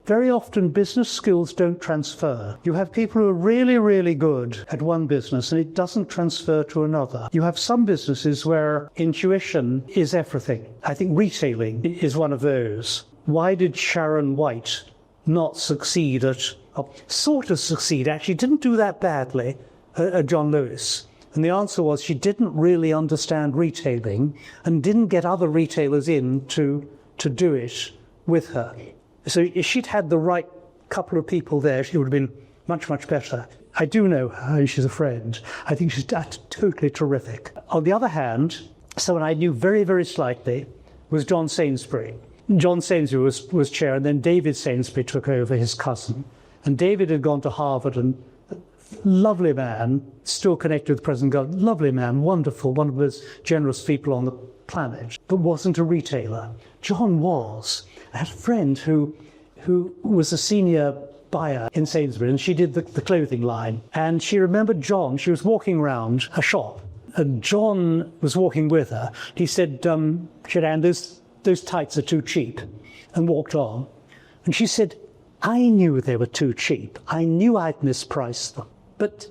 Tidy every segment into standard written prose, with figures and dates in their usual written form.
very often business skills don't transfer. You have people who are really, really good at one business and it doesn't transfer to another. You have some businesses where intuition is everything. I think retailing is one of those. Why did Sharon White not succeed actually, didn't do that badly at John Lewis? And the answer was she didn't really understand retailing and didn't get other retailers in to do it with her. So if she'd had the right couple of people there, she would have been much, much better. I do know her, she's a friend. I think she's totally terrific. On the other hand, someone I knew very, very slightly was John Sainsbury. John Sainsbury was chair, and then David Sainsbury took over, his cousin. And David had gone to Harvard, and lovely man, still connected with the present government, lovely man, wonderful, one of the most generous people on the planet, but wasn't a retailer. John was. I had a friend who was a senior buyer in Sainsbury, and she did the clothing line. And she remembered John. She was walking around a shop, and John was walking with her. He said, Sharon, those tights are too cheap, and walked on. And she said, I knew they were too cheap. I knew I'd mispriced them. But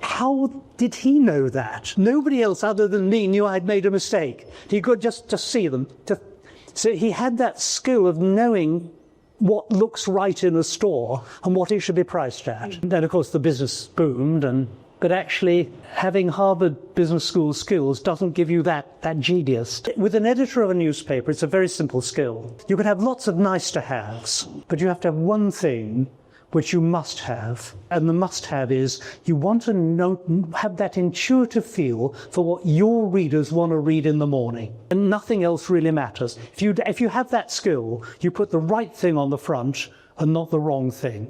how did he know that? Nobody else other than me knew I'd made a mistake. He could just see them. So he had that skill of knowing what looks right in a store and what it should be priced at. And then, of course, the business boomed, but actually having Harvard Business School skills doesn't give you that genius. With an editor of a newspaper, it's a very simple skill. You can have lots of nice-to-haves, but you have to have one thing which you must have. And the must-have is you want to have that intuitive feel for what your readers want to read in the morning. And nothing else really matters. If you have that skill, you put the right thing on the front and not the wrong thing.